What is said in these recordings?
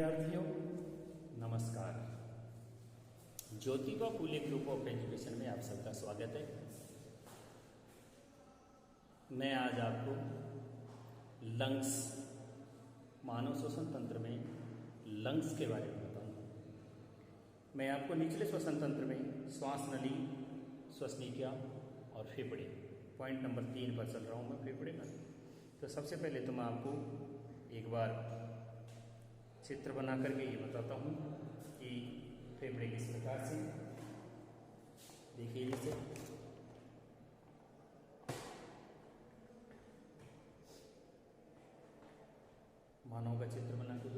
विद्यार्थियों नमस्कार। Jyotiba Phule group of education में आप सबका स्वागत है। मैं आज आपको लंग्स, मानव श्वसन तंत्र में लंग्स के बारे में बताऊंगा। मैं आपको निचले श्वसन तंत्र में श्वास नली, श्वसनिका और फेफड़े, पॉइंट नंबर 3 पर चल रहा हूँ मैं फेफड़े का। तो सबसे पहले तो मैं आपको एक बार चित्र बना करके ये बताता हूँ कि फेफड़े किस प्रकार से, देखिए जैसे मानव का चित्र बना के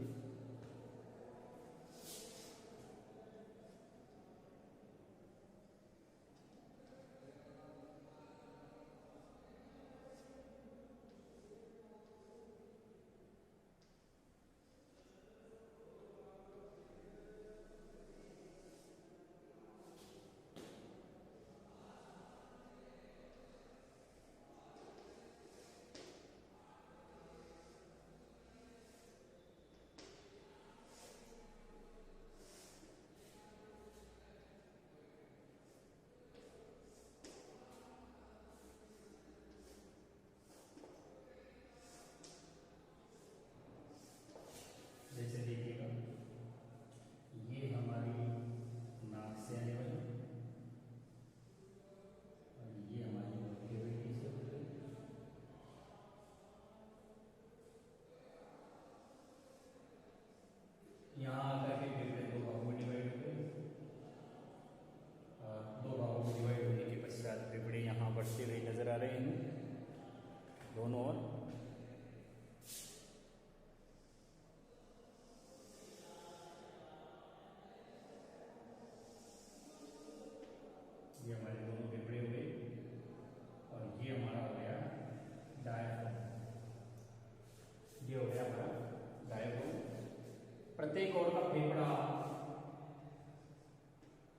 जैसे देखिएगा, ये हमारी नाक से आने वाली और ये हमारी कैविटी से होती है। यहाँ आकर के फेफड़े दो भागों में डिवाइड हो गए और दो भागों में डिवाइड होने के पश्चात फेफड़े यहाँ बढ़ते हुए नजर आ रहे हैं दोनों ओर। ये हमारे दोनों फेफड़े हो गए और ये हमारा हो गया डायफ्राम। ये हो गया हमारा डायफ्राम। प्रत्येक ओर का फेफड़ा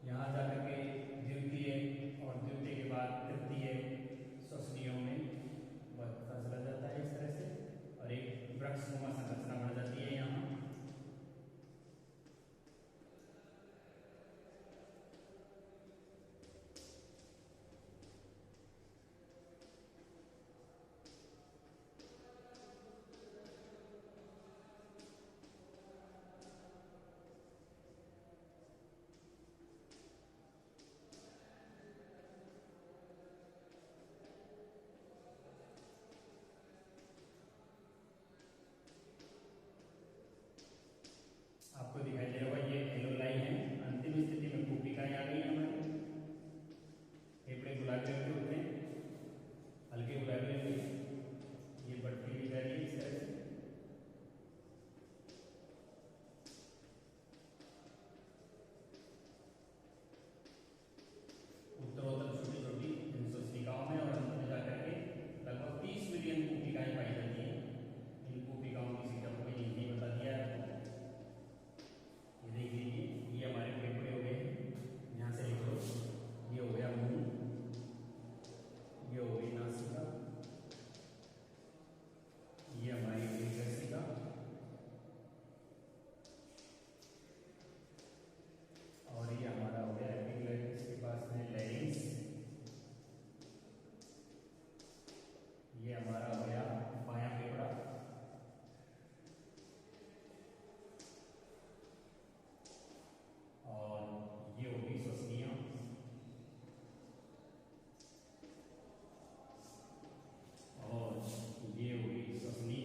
यहां जाकर के द्वितीय और द्वितीय के बाद तृतीय श्वसनियों में बढ़ता चला जाता है इस तरह से, और एक वृक्षनुमा संरचना बन जाती है यहाँ। आपको दिखाई दे रहा होगा ये एलोलाई है। अंतिम स्थिति में कोशिकाएं आ गई हैं हमारे। फेफड़े गुलाबी रंग के होते हैं, हल्के गुलाबी रंग के। ये बढ़ती हुई जा रही है इस तरह से। उत्तरोत्तर छोटी छोटी श्वसनिकाओं में और अंत में जाकर के लगभग 30 मिलियन कोशिकाएं पाई जाती हैं। इन कोशिकाओं की संख्या को यही बता दिया है। ये देखिए, ये हमारे फेफड़े हो गए। यहाँ से लिख लो, ये हो गया मुंह, ये हो गई नासिका, ये हमारी दीर्घशिका, और ये हमारा हो गया एपिग्लॉटिस के पास में लैरिंक्स। ये हमारा हो गया बायां फेफड़ा, और ये होगी श्वसनिया, और ये होगी श्वसनी।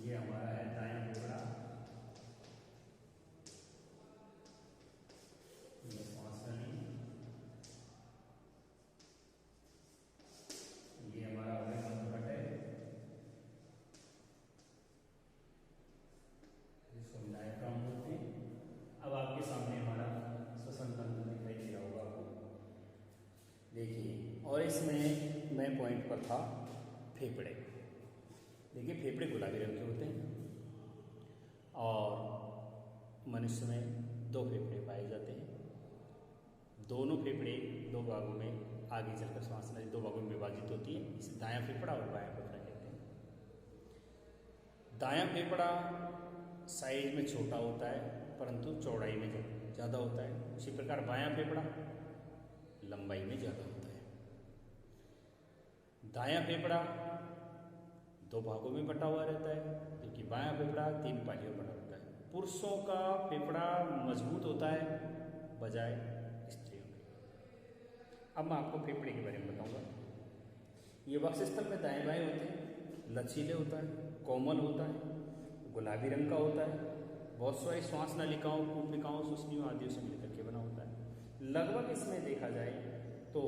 ये हमारा है दायां फेफड़ा, ये श्वास नली, ये हमारा हो गया मधुकट, जिसको हम डायफ्राम बोलते हैं। अब आपके सामने हमारा श्वसन तंत्र दिखाई दे रहा होगा आपको, देखिए। और इसमें मैं पॉइंट पर था फेफड़े। देखिए, फेफड़े गुलाबी रंग के होते हैं और मनुष्य में 2 फेफड़े पाए जाते हैं। दोनों फेफड़े 2 भागों में आगे चलकर श्वास नली 2 भागों में विभाजित होती है। इसे दायां फेफड़ा और बायां फेफड़ा कहते हैं। दायां फेफड़ा साइज में छोटा होता है परंतु चौड़ाई में ज़्यादा होता है। उसी प्रकार बायां फेफड़ा लंबाई में ज़्यादा होता है। दायां फेफड़ा 2 भागों में बटा हुआ रहता है जबकि बायां फेफड़ा 3 पालियों में बटा होता है। पुरुषों का फेफड़ा मजबूत होता है बजाय स्त्रियों के। अब मैं आपको फेफड़े के बारे में बताऊंगा। ये वक्षस्थल में दाएं बाएं होते हैं, लचीले होता है, कोमल होता है, गुलाबी रंग का होता है, बहुत सारी श्वास नलिकाओं, कूपिकाओं, सुसनियों आदि से मिलकर के बना होता है। लगभग इसमें देखा जाए तो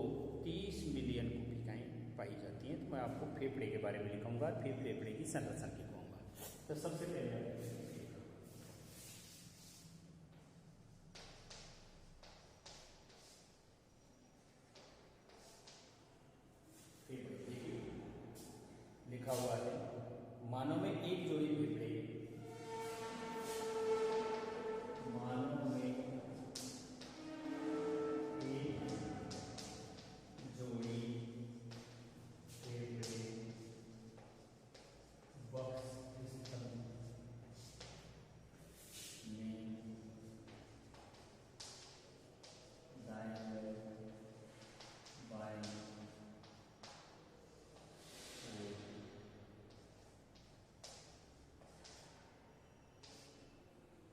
30 मिलियन कूपिकाएँ पाई जाती हैं। तो मैं आपको फेफड़े के बारे में लिखूंगा, फिर फेफड़े की संरचना लिखूंगा। तो सबसे पहले लिखा हुआ है मानव में एक जोड़ी फेफड़े, मानव में एक जोड़ी फेफड़े वक्षस्थल में दाएं बाएं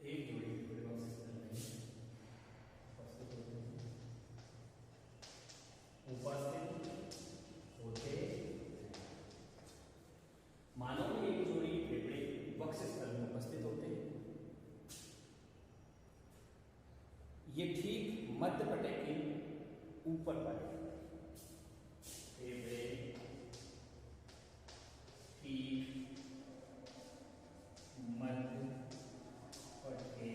एक जोड़ी फेफड़े वक्षस्थल में उपस्थित होते हैं। मानव में एक जोड़ी फेफड़े वक्षस्थल में उपस्थित होते हैं। ये ठीक मध्य पटे के ऊपर पाए फेफड़े ठीक मध्य पट के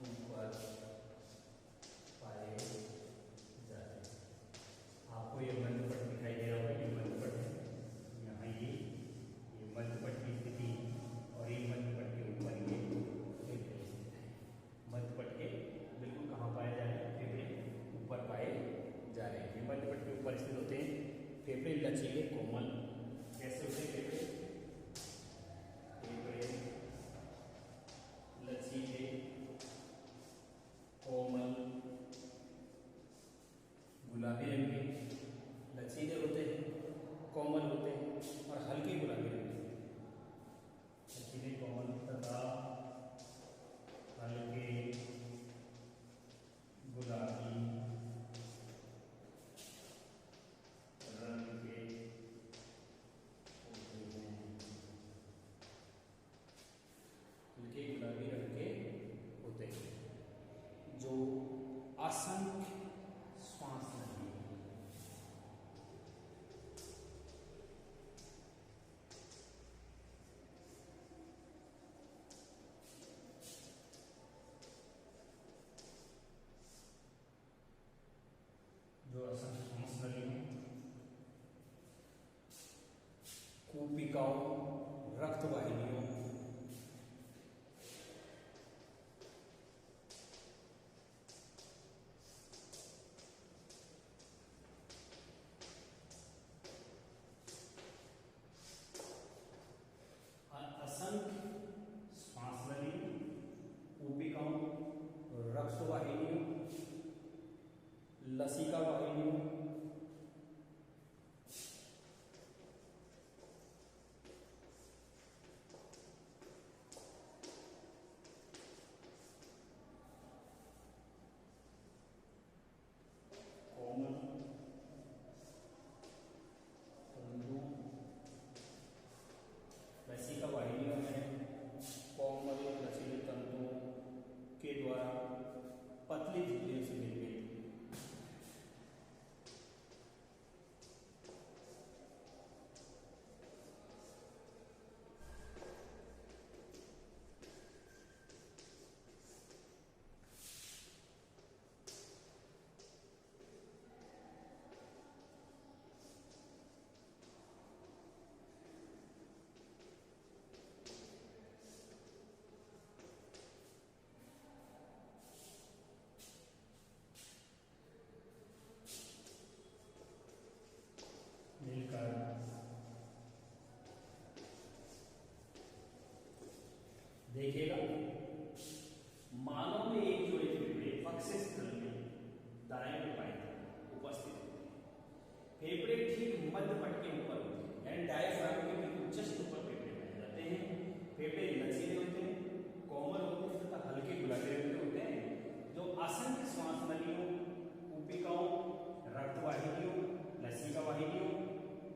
ऊपर पाए जाते हैं। आपको ये मध्य पट दिखाई दे रहा होगा, ये मध्य पट है। यहाँ ये मध्य पट की स्थिति और ये मध्य पट के ऊपर ये फेफड़े स्थित है। मध्य पट के बिल्कुल कहाँ पाए जा रहे हैं? फेफड़े ऊपर पाए जा रहे हैं। ये मध्य पट के ऊपर स्थित होते हैं। फेफड़े लचीले कोमल कैसे होते हैं? फेफड़े लचीले कोमल गुलाबी रंग के, लचीले होते हैं, कोमल होते हैं और हल्के गुलाबी रंग के। लचीले कोमल तथा हल्के गुलाबी रंग के होते हैं। हल्के गुलाबी रंग के होते हैं जो असंख्य श्वास नली है, कूपिकाओं, रक्त वाहिनियों, असंख्य श्वास नली, कूपिकाओं, रक्त वाहिनियों, लसिका वाहिनियों, देखिएगा, मानव में एक जोड़े फेफड़े वक्ष स्थल में दाएं और बाएं उपस्थित होते हैं। फेफड़े ठीक मध्य पट के ऊपर होते हैं, यानी डायफ्राम के बिल्कुल जस्ट ऊपर फेफड़े पाए जाते हैं। फेफड़े लचीले होते हैं, कोमल होते हैं तथा हल्के गुलाबी रंग के होते हैं, जो असंख्य श्वास नलियों, कूपिकाओं, रक्तवाहिनियों, लसिका वाहिनियों,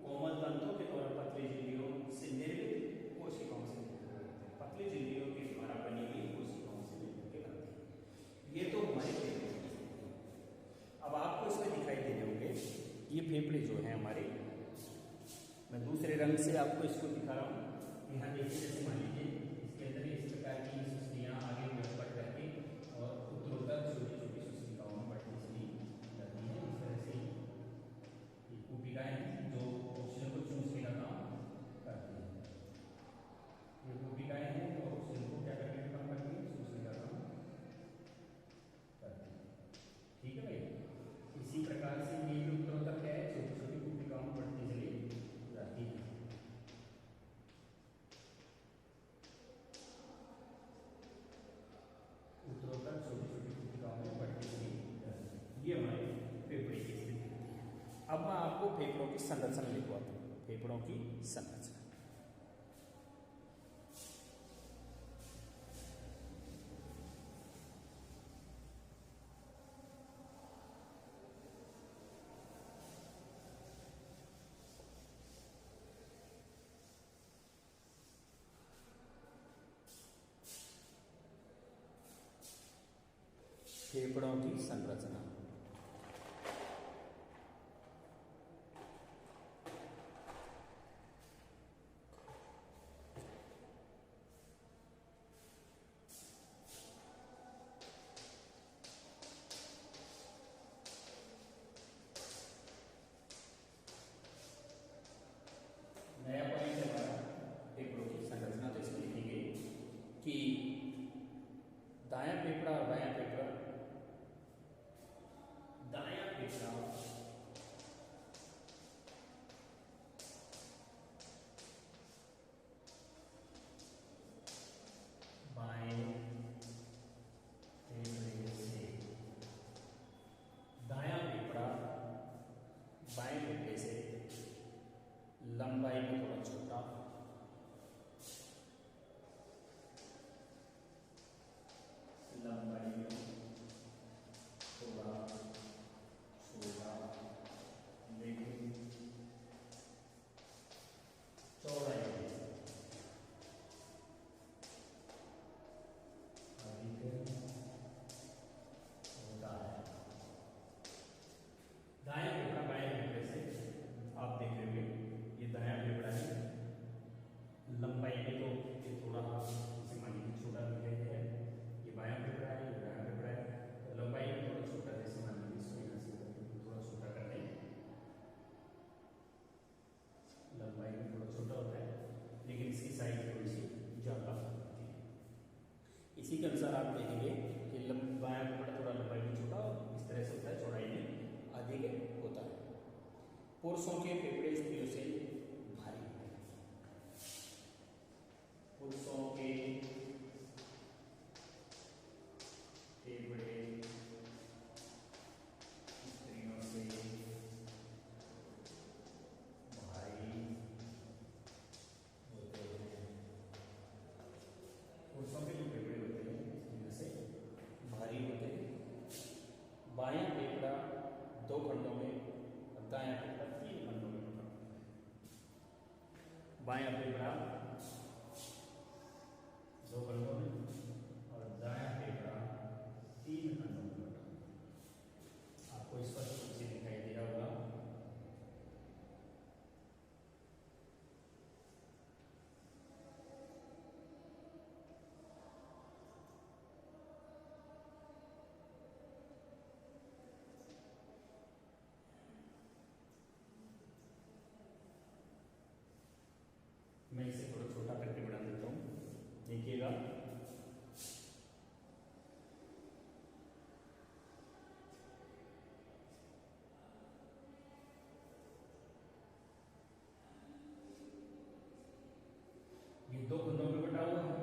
कोमल तंतुओं के द्वारा पतली झिल्लियों से निर्मित कोशिकाओं से मिलकर बनते हैं। पतली झिल्लियों के द्वारा बनी हुई कोशिकाओं से मिलकर के बनते हैं। ये तो हमारे फेफड़े हैं। अब आपको इसमें दिखाई दे रहे होंगे ये फेफड़े जो हैं हमारे, मैं दूसरे रंग से आपको इसको दिखा रहा हूँ। यहाँ देखिए, जैसे मान लीजिए इसके अंदर इस प्रकार की सुस्तियाँ आगे बढ़ रहती और उत्तरोत्तर छोटी छोटी सुस्तिकाओं में बढ़ती चली जाती है। इस तरह से ये कूपिकाएं हैं जो ऑक्सीजन को चूसने का काम करती हैं। ये कूपिकाएं हैं जो ऑक्सीजन को क्या करने का काम करती है, चूसने का काम करती है। ठीक है भाई, इसी प्रकार से ये भी उत्तरोत्तर क्या है, छोटी छोटी कूपिकाओं में बढ़ती चली जाती है। उत्तरोत्तर छोटी छोटी कूपिकाओं में बढ़ती चली जाती है। ये हमारे फेफड़े की स्थिति होती है। अब मैं आपको फेफड़ों की संरचना लिखवाता हूँ। फेफड़ों की संरचना, फेफड़ों की संरचना। नया पॉइंट है हमारा फेफड़ों की संरचना। तो इसमें लिखेंगे कि दायां फेफड़ा और बायां फेफड़ा, दायां फेफड़ा बाएं फेफड़े से, दायां फेफड़ा बाएं फेफड़े से लंबाई में थोड़ा छोटा, लंबाई में थोड़ा छोटा, लेकिन चौड़ाई में अधिक होता है। दाएं फेफड़ा बाएं फेफड़े से आप देख रहे होंगे, ये दायां फेफड़ा है, लंबाई में तो ये थोड़ा इसे मान लीजिए छोटा दिखाई दे रहा है। ये बायां फेफड़ा है, ये दायां फेफड़ा है, तो लंबाई में थोड़ा छोटा, जैसे मान लीजिए इसको यहाँ से थोड़ा छोटा करते हैं, लंबाई में थोड़ा छोटा होता है, लेकिन इसकी साइज थोड़ी सी ज़्यादा होती है। इसी के अनुसार आप देखेंगे कि बायां फेफड़ा थोड़ा लंबाई में छोटा और इस तरह से होता है, चौड़ाई में अधिक होता है। पुरुषों के फेफड़े स्त्रियों से भारी होते हैं। पुरुषों के फेफड़े स्त्रियों से भारी होते हैं। पुरुषों के जो फेफड़े होते हैं स्त्रियों से भारी होते हैं। बायां फेफड़ा 2 खंडों में और दायां फेफड़ा 3 खंडों में होता है। बायां फेफड़ा 2 खंडों में और दायां फेफड़ा 3 खंडों में बटा है। आपको स्पष्ट रूप से दिखाई दे रहा होगा। मैं इसे थोड़ा छोटा करके बना देता हूँ, देखिएगा। ये 2 खंडों में बटा हुआ है।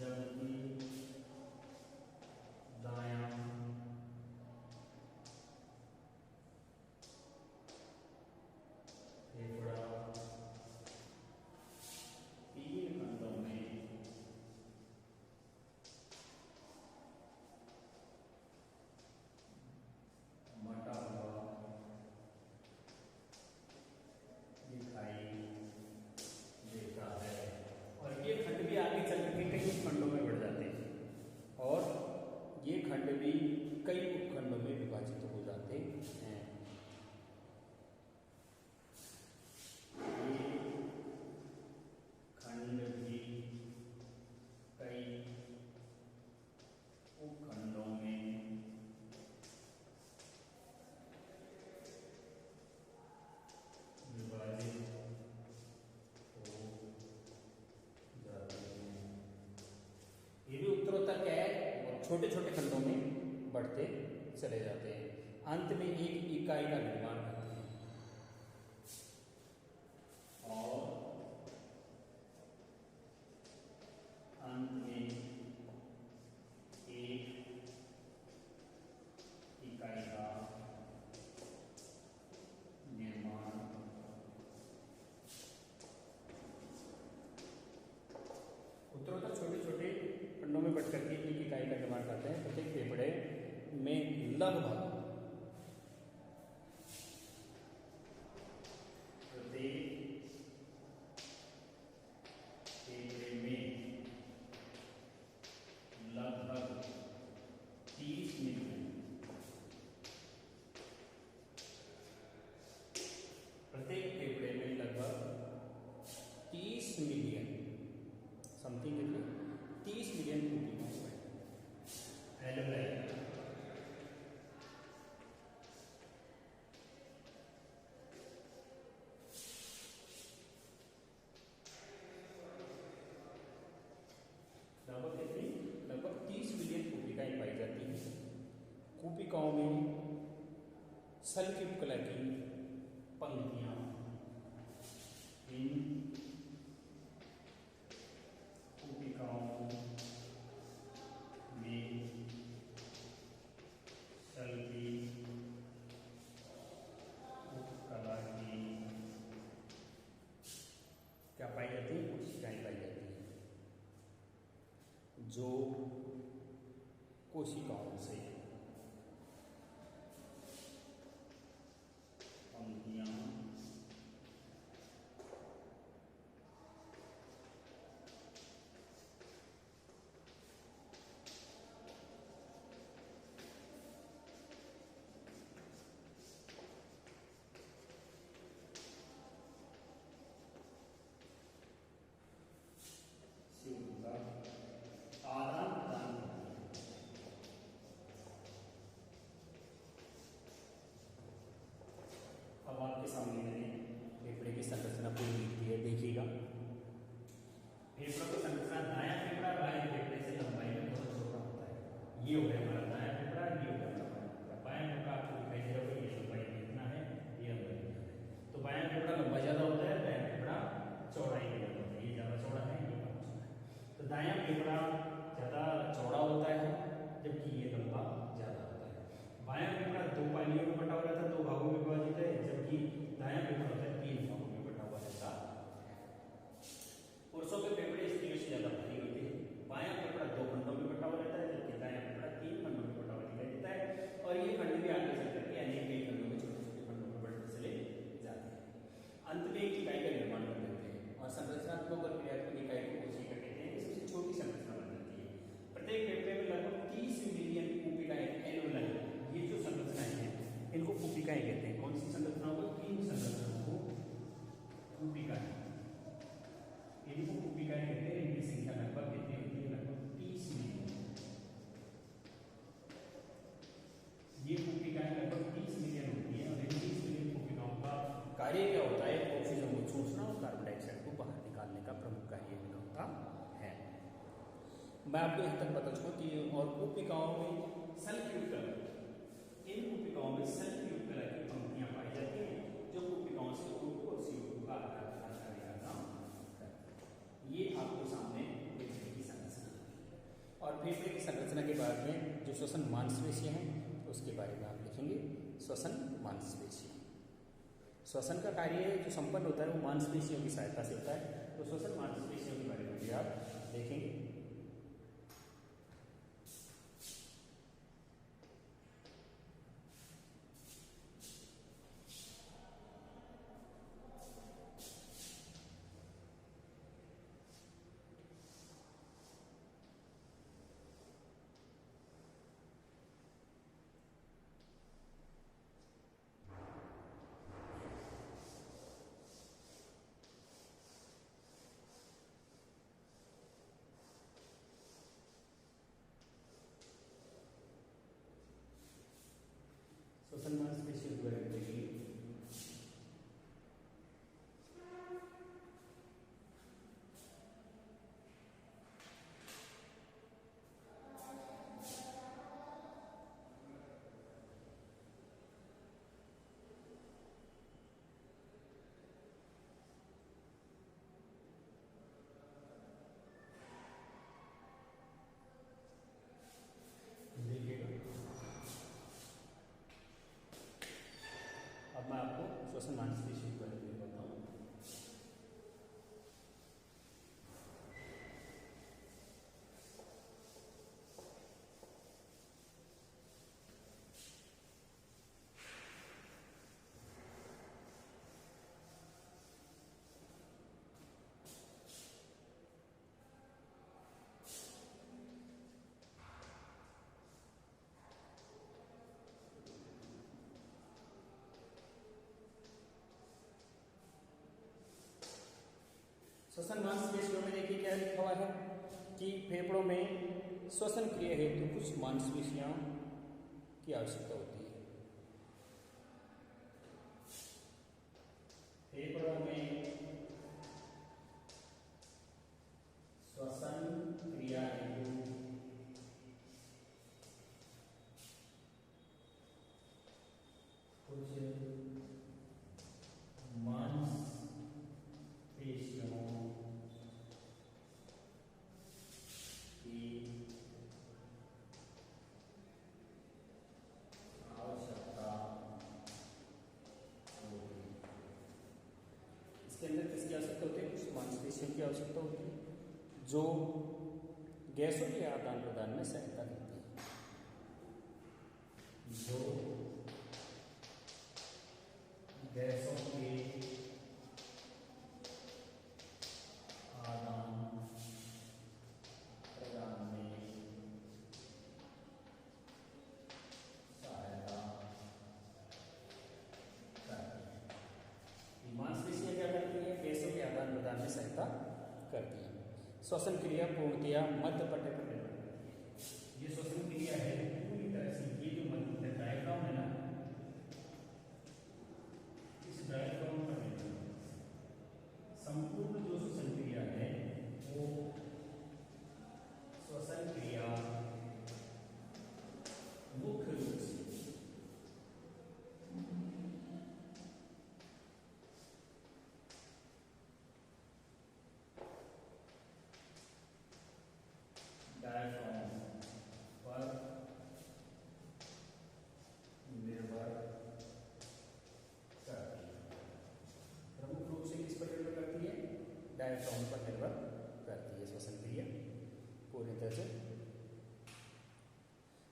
जबकि दायां फेफड़ा तीन खंडों में बटा हुआ दिखाई देता है। और ये खंड भी आगे चल के कई खंडों में बढ़ जाते हैं और ये खंड भी कई उपखंडों में विभाजित हो जाते हैं। ये खंड भी कई उपखंडों में विभाजित हो जाते हैं। ये भी उत्तरोत्तर क्या है, छोटे छोटे खंडों में बढ़ते चले जाते हैं, अंत में एक इकाई का निर्माण करते हैं और अंत में एक इकाई का निर्माण उत्तरोत्तर छोटे छोटे खंडों में बट करके एक इकाई का निर्माण करते हैं। प्रत्येक फेफड़े में लगभग फेफड़े में लगभग 30 मिलियन प्रत्येक फेफड़े में लगभग 30 मिलियन समथिंग कितने 30 मिलियन एलुमनाई लगभग कितनी लगभग 30 मिलियन कूपिकाएं पाई जाती हैं। कूपिकाओं में सल्क्यूब कला की पंक्तियां इन कूपिकाओं में सल्क्यूब कला की क्या पाई जाती है, कोशिकाएं पाई जाती हैं जो कोशिकाओं से पंक्तियां आदान प्रदान। अब आपके सामने मैंने फेफड़े की संरचना पूरी लिख दी है, देखिएगा। फेफड़ों की संरचना दायां फेफड़ा बाएं फेफड़े से लंबाई में बहुत छोटा होता है। ये हो गया हमारा दायां फेफड़ा, ये हो गया हमारा बाएं फेफड़ा। आपको दिखाई दे रहा होगा, ये लंबाई कितना है, ये लंबाई कितना है। तो बायां फेफड़ा लंबा ज्यादा होता है, दायां फेफड़ा चौड़ाई में ज्यादा होता है। ये ज्यादा चौड़ा है, ये कम चौड़ा है। तो दायां फेफड़ा ज्यादा चौड़ा होता है जबकि ये लंबा ज्यादा होता है। बायां फेफड़ा दो पालियों में बटा हुआ रहता है, दो भागों में विभाजित है, जबकि दायां फेफड़ा होता है तीन भागों में बटा हुआ रहता है। पुरुषों के फेफड़े स्त्रियों से ज्यादा भारी होते हैं। बायां फेफड़ा दो खंडों में बटा हुआ रहता है, जबकि दायां फेफड़ा तीन खंडों में बटा हुआ दिखाई देता है। और ये खंड भी आगे चल करके अनेक कई खंडों में छोटे छोटे खंडों में बढ़ते चले जाते हैं। अंत में एक इकाई का निर्माण कर देते हैं और संरचनात्मक और क्रियात्मक इकाई को कोशिका कहते हैं। सबसे छोटी संरचना बन जाती है। प्रत्येक फेफड़े में लगभग 30 मिलियन कूपिकाएं एलुमनाई, ये जो संरचनाएं हैं इनको कूपिकाएं कहते हैं। कौन सी संरचनाओं को, तीन संरचनाओं को कूपिकाएं, इनको कूपिकाएं कहते हैं। इनकी संख्या लगभग कितनी होती है, लगभग 30 मिलियन। ये कूपिकाएं लगभग 30 मिलियन होती है और इन 30 मिलियन कूपिकाओं का कार्य क्या होता है, ऑक्सीजन को चूसना और कार्बन डाइऑक्साइड को बाहर निकालने का प्रमुख कार्य होता है। मैं आपको यहाँ तक बता चुका कि और कूपिकाओं में सल्क्यूब कला, इन कूपिकाओं में सल्क्यूब कला की पंक्तियां पाई जाती हैं जो कूपिकाओं से O2 और CO2 का आदान प्रदान करने का काम करती है। ये आपको सामने फेफड़े की संरचना है। संरचना के बाद में जो श्वसन मांसपेशियां हैं उसके बारे में आप लिखेंगे। श्वसन मांसपेशियां, श्वसन का कार्य जो संपन्न होता है वो मांसपेशियों की सहायता से होता है, तो श्वसन मांसपेशियों के बारे में भी आप देखेंगे। श्वसन मांसपेशियों के बारे में देखिए। अब मैं आपको श्वसन मांसपेशियों के बारे में बताऊँ। श्वसन मांसपेशियों में देखिए क्या लिखा हुआ है कि फेफड़ों में श्वसन क्रिया हेतु कुछ मांसपेशियां की आवश्यकता होती है। फेफड़ों में श्वसन क्रिया हेतु कुछ इसके अंदर किसकी आवश्यकता होती है? कुछ मांसपेशियों की आवश्यकता होती है जो गैसों के आदान प्रदान में सहायता करती है, जो गैसों के आदान प्रदान में सहायता करती है। मांसपेशियां क्या करती है? गैसों के आदान प्रदान में सहायता करती है। श्वसन क्रिया पूर्णतया मध्य पट्टे पर निर्भर करती है। ये श्वसन क्रिया है पूरी तरह से, ये जो मध्य डायफ्राम है ना, इस डायफ्राम पर निर्भर संपूर्ण जो श्वसन क्रिया है वो श्वसन क्रिया मुख्य रूप से डायफ्राम पर निर्भर करती है। प्रमुख रूप से किस पर निर्भर करती है? डायफ्राम पर निर्भर करती है श्वसन क्रिया पूरी तरह से।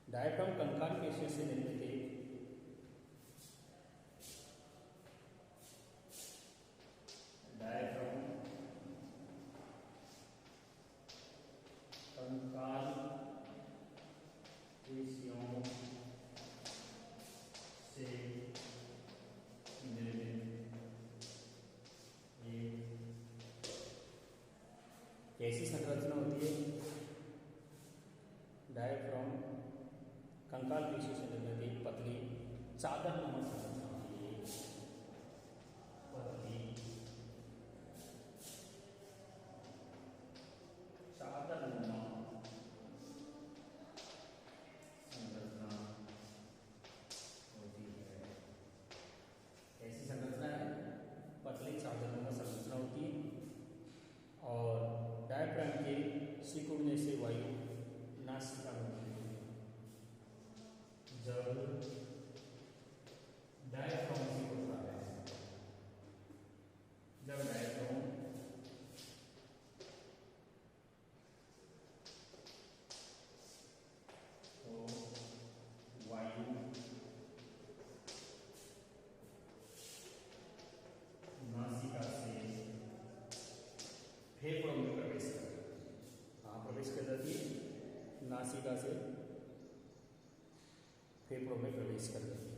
डायफ्राम कंकाल पेशियों से निर्मित एक डायफ्राम कंकाल पेशियों से निर्मित एक कैसी संरचना होती है? डायफ्राम कंकाल पेशियों से निर्मित एक पतली चादर नुमा संरचना होती है। पतली चादर नुमा संरचना होती है। ऐसी संरचना है, पतली चादर नुमा संरचना होती है और डायफ्राम के सिकुड़ने से वायु नासिका में फेफड़ों में प्रवेश कर जाती है। कहाँ प्रवेश कर जाती है? नासिका से फेफड़ों में प्रवेश कर जाती है।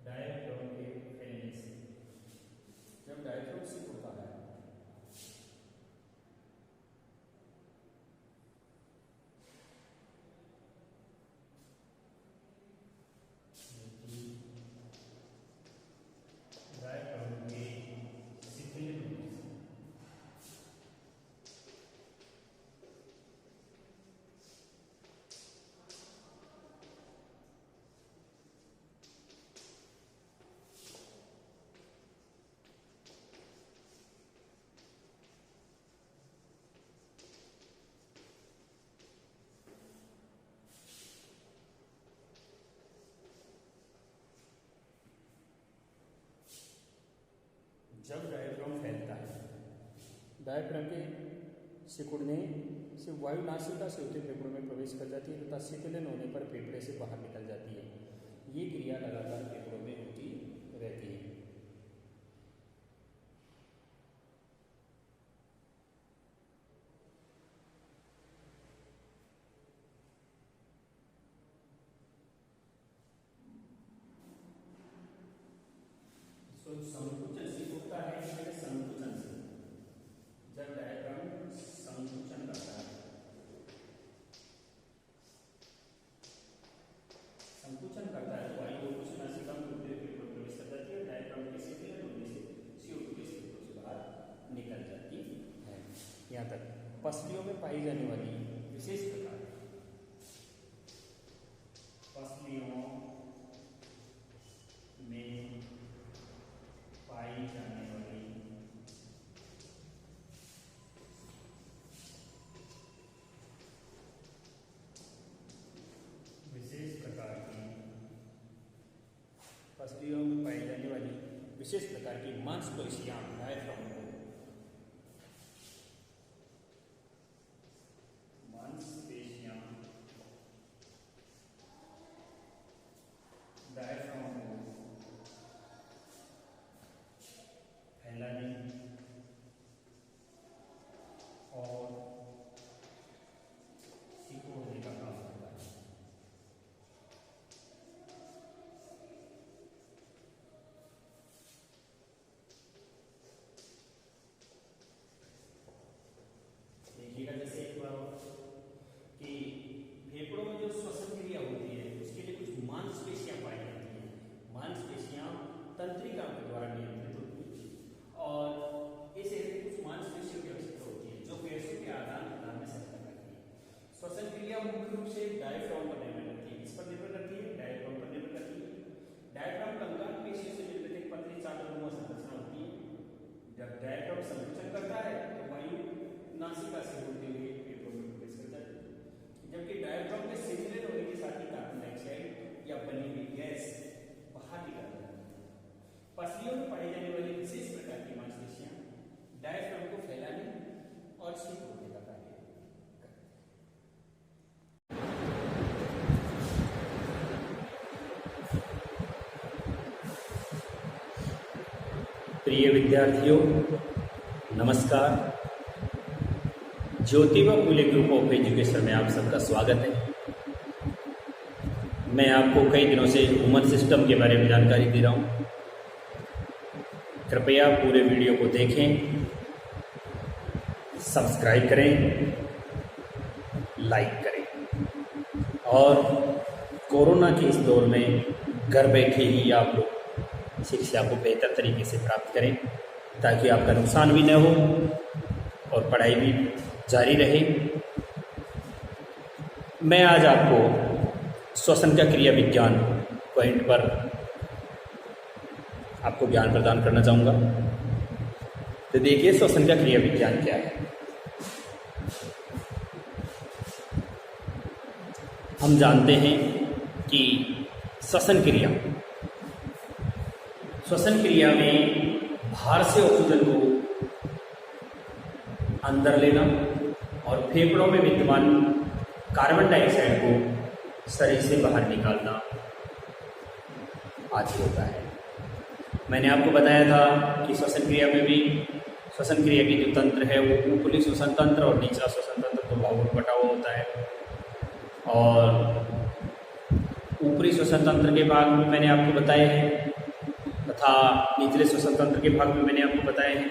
डायफ्राम के फैलने से, जब डायफ्राम सिक होता है डायफ्राम के शिथिल होने से जब डायफ्राम फैलता है, डायफ्राम के सिकुड़ने से वायु नासिका से होते फेफड़ों में प्रवेश कर जाती है तथा शीतलन होने पर फेफड़े से बाहर निकल जाती है। ये क्रिया लगातार फेफड़ों में होती रहती है। संकुचन से होता है, संकुचन से, जब डायफ्राम संकुचन करता है, संकुचन करता है तो वायु कुछ नासिका में होते हुए फेफड़ों में प्रवेश कर जाती है। डायफ्राम के शिथिल होने से CO2 के फेफड़ों से बाहर निकल जाती है। यहाँ तक पसलियों में पाई जाने वाली विशेष प्रकार, पसलियों में पाई जाने वाली विशेष प्रकार की, पसलियों में पाई जाने वाली विशेष प्रकार की मांसपेशियां डायफ्राम को, मांसपेशियां डायफ्राम को फैलाने और सिकुड़ने का काम करता है। देखिएगा जैसे एक बार कि फेफड़ों में जो श्वसन क्रिया होती है उसके लिए कुछ मांसपेशियां पाई जाती हैं। मांसपेशियां तंत्रिका के द्वारा नियंत्रित होती है और इसे कुछ मांसपेशियों की आवश्यकता होती है जो पेशियों के आदान प्रदान में सहायता करती है। श्वसन क्रिया मुख्य रूप से डायफ्राम पर निर्भर करती है। किस पर निर्भर करती है? डायफ्राम पर निर्भर करती है। डायफ्राम कंकाल पेशियों से निर्मित एक पतली चादरनुमा संरचना होती है। जब डायफ्राम संकुचन करता है तो वायु नासिका से होते हुए फेफड़ों में प्रवेश कर जाती है, जबकि डायफ्राम के शिथिल होने के साथ ही कार्बन डाइऑक्साइड या बनी हुई गैस बाहर निकल जाती है। पसलियों में पाई जाने वाली विशेष प्रकार की मांसपेशियां डायफ्राम को फैलाने और सिकुड़ने का कार्य करती हैं। प्रिय विद्यार्थियों, नमस्कार। Jyotiba Phule group of education में आप सबका स्वागत है। मैं आपको कई दिनों से ह्यूमन सिस्टम के बारे में जानकारी दे रहा हूँ। कृपया पूरे वीडियो को देखें, सब्सक्राइब करें, लाइक करें और कोरोना के इस दौर में घर बैठे ही आप लोग शिक्षा को बेहतर तरीके से प्राप्त करें ताकि आपका नुकसान भी न हो और पढ़ाई भी जारी रहे। मैं आज आपको श्वसन का क्रिया विज्ञान पॉइंट पर आपको ज्ञान प्रदान करना चाहूँगा। तो देखिए श्वसन का क्रिया विज्ञान क्या है। हम जानते हैं कि श्वसन क्रिया, श्वसन क्रिया में बाहर से ऑक्सीजन को अंदर लेना और फेफड़ों में विद्यमान कार्बन डाइऑक्साइड को शरीर से बाहर निकालना आदि होता है। मैंने आपको बताया था कि श्वसन क्रिया में भी श्वसन क्रिया की जो तंत्र है वो ऊपरी श्वसन तंत्र और निचला श्वसन तंत्र दो भागों में बटा हुआ होता है। और ऊपरी श्वसन तंत्र के भाग में मैंने आपको बताए हैं तथा निचले श्वसन तंत्र के भाग में मैंने आपको बताए हैं।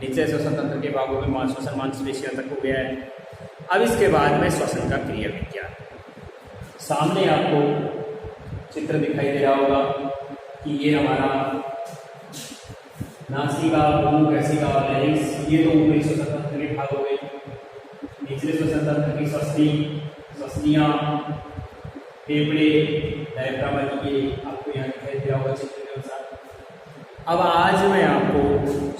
निचले श्वसन तंत्र के भागों में श्वसन मांसपेशियां तक हो गया है। अब इसके बाद में श्वसन का क्रिया विज्ञान। सामने आपको चित्र दिखाई दे रहा होगा कि ये हमारा नासिका, मुंह, रसिका, लैरिंक्स, ये तो ऊपरी श्वसन तंत्र के भाग हो गए। निचले श्वसन तंत्र की श्वसनी, श्वसनियाँ, फेफड़े, डायफ्राम, ये आपको यहाँ दिखाई दे रहा होगा चित्र के अनुसार। अब आज मैं आपको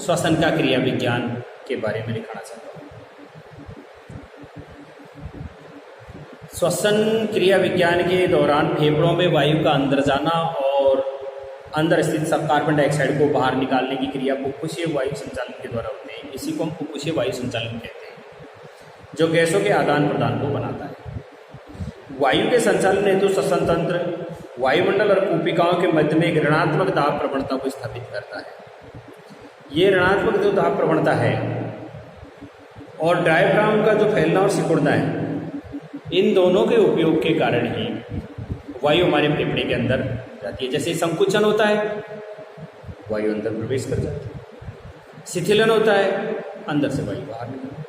श्वसन का क्रिया विज्ञान के बारे में दिखाना चाहता हूँ। श्वसन क्रिया विज्ञान के दौरान फेफड़ों में वायु का अंदर जाना और अंदर स्थित सब कार्बन डाइऑक्साइड को बाहर निकालने की क्रिया फुफ्फुसीय वायु संचालन के द्वारा होते हैं। इसी को हम फुफ्फुसीय वायु संचालन कहते हैं, जो गैसों के आदान प्रदान को बनाता है। वायु के संचालन हेतु श्वसन तंत्र वायुमंडल और कूपिकाओं के मध्य में एक ऋणात्मक दाब प्रवणता को स्थापित करता है। ये ऋणात्मक जो दाब प्रवणता है और डायफ्राम का जो फैलना और सिकुड़ना है, इन दोनों के उपयोग के कारण ही वायु हमारे फेफड़े के अंदर जाती है। जैसे संकुचन होता है, वायु अंदर प्रवेश कर जाती है। शिथिलन होता है, अंदर से वायु बाहर निकलती है।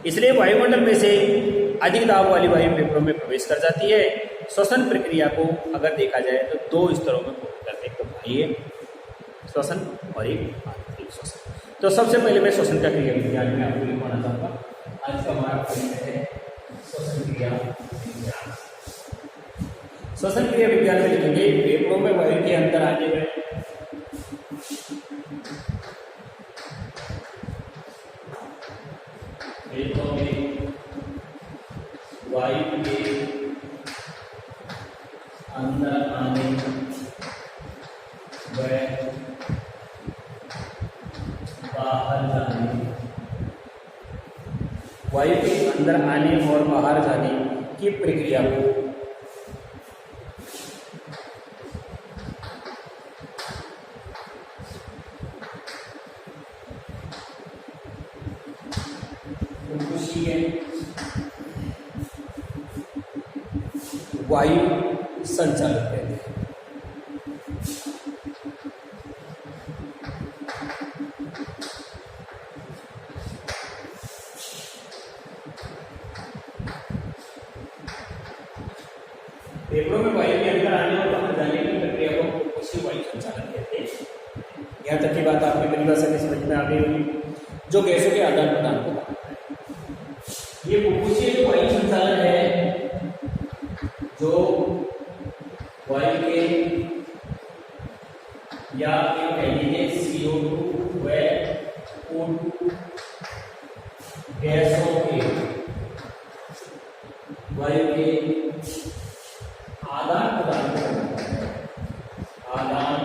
इसलिए वायुमंडल में से अधिक दाब वाली वायु फेफड़ों में प्रवेश कर जाती है। श्वसन प्रक्रिया को अगर देखा जाए तो दो स्तरों में करते हैं, एक तो बाह्य श्वसन और एक आंतरिक श्वसन। तो सबसे पहले मैं श्वसन का क्रिया विज्ञान में आपको लिखवाना चाहूँगा। आज का हमारा विषय है श्वसन क्रिया विज्ञान। श्वसन क्रिया विज्ञान में लिखेंगे फेफड़ों में वायु के अंदर आने में फेफड़ों में वायु के अंदर आने व बाहर जाने, वायु के अंदर आने और बाहर जाने की प्रक्रिया को वायु संचालन कहते हैं। फेफड़ों में वायु के अंदर आने और बाहर जाने की प्रक्रिया को फुफ्फुसीय वायु संचालन कहते हैं। यहाँ तक की बात आपकी मेरी भाषा में समझ में आ गई होगी, जो गैसों के आदान प्रदान को बनाता है। ये फुफ्फुसीय जो वायु संचालन है, जो वायु के या कह लीजिए CO2 व O2 गैसों के वायु के आदान प्रदान को बनाता है। आदान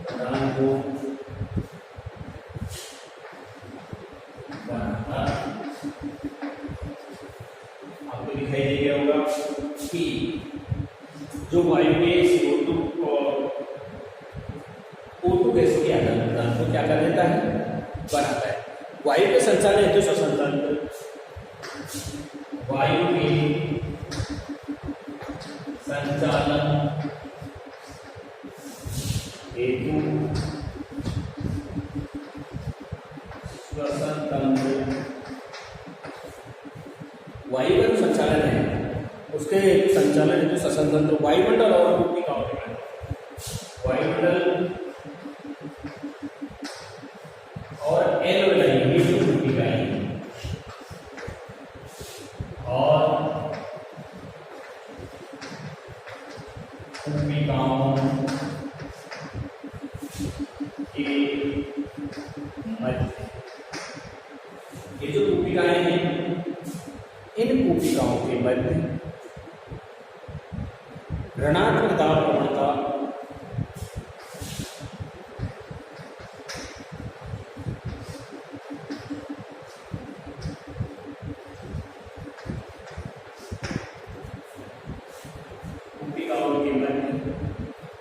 प्रदान को बनाता आपको दिखाई दे गया होगा कि जो वायु के CO2 और O2 गैसों के आदान प्रदान को क्या कर देता है, बनाता है। वायु के संचालन हेतु श्वसन तंत्र वायु के संचालन हेतु श्वसन तंत्र, वायु का जो संचालन है उसके संचालन हेतु श्वसन तंत्र वायुमंडल और कूपिकाओं के, वायुमंडल और एल्वेलाई ये जो कूपिकाएं और कूपिकाओं के मध्य, ये जो कूपिकाएं हैं इन कोशिकाओं के मध्य ऋणात्मक दाब प्रवणता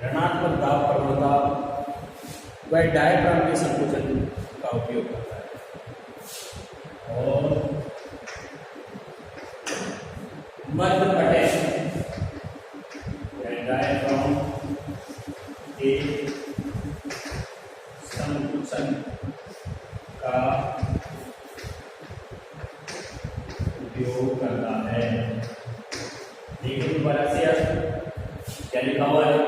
ऋणात्मक दाब प्रवणता वह डायफ्राम के संकोचन का उपयोग करता है और मध्य पटे डायफ्राम के संकोचन का उपयोग करता है। देखिए दोबारा से क्या लिखा हुआ है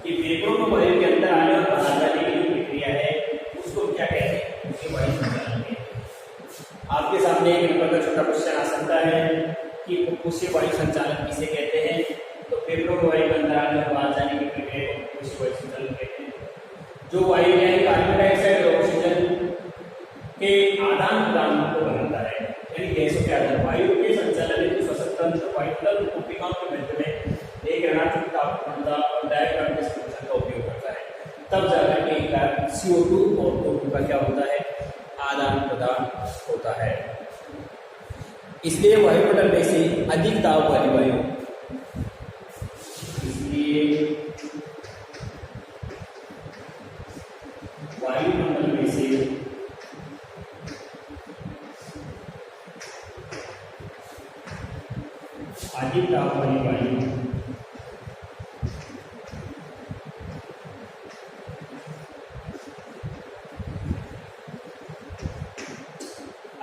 कि फेफड़ों को वायु के अंदर आने और बाहर जाने की जो प्रक्रिया है उसको क्या कहते हैं, उसके वायु संचालन कहते हैं। आपके सामने एक नंबर का छोटा क्वेश्चन आ सकता है कि उससे वायु संचालन किसे कहते हैं, तो फेफड़ों को वायु के अंदर आने और बाहर जाने की प्रक्रिया को उससे वायु संचालन कहते हैं। जो वायु यानी कार्बन डाइऑक्साइड और ऑक्सीजन के आदान प्रदान को बनाता है, यानी गैसों के आदान वायु के संचालन हेतु श्वसन तंत्र वायुमंडल कोशिकाओं के मध्य में एक ऋणात्मक दाब प्रवणता और डायफ्राम के संकोचन का उपयोग करता है। तब जाकर के एक बार CO2 और O2 का क्या होता है, आदान प्रदान होता है। इसलिए वायुमंडल में से अधिक दाब वाली वायु वायुमंडल में से अधिक दाब वाली वायु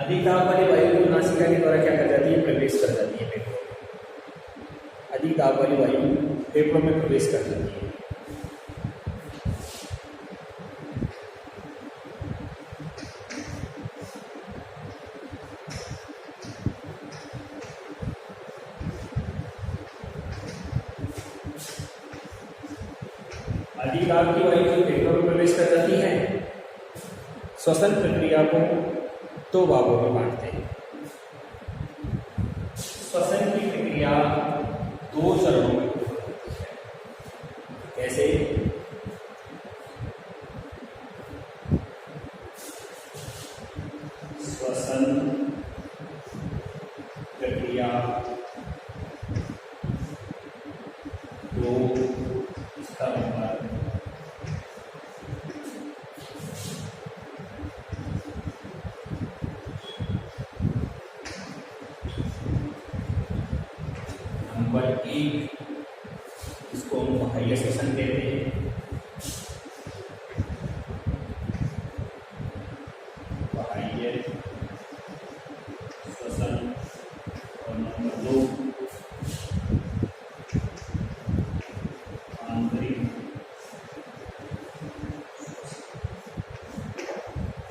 अधिक दाब वाली वायु को नासिका के द्वारा क्या कर जाती है, प्रवेश कर जाती है फेफड़ों में। अधिक दाब वाली वायु फेफड़ों में प्रवेश कर जाती है। अधिक दाब की वायु जो फेफड़ों में प्रवेश कर जाती है, श्वसन प्रक्रिया को दो भागों में बांटते हैं। श्वसन की प्रक्रिया दो चरणों में होती है। कैसे? श्वसन प्रक्रिया दो स्तरों पर नंबर एक, इसको हम बाह्य श्वसन कहते हैं। बाह्य श्वसन। और नंबर दो, आंतरिक।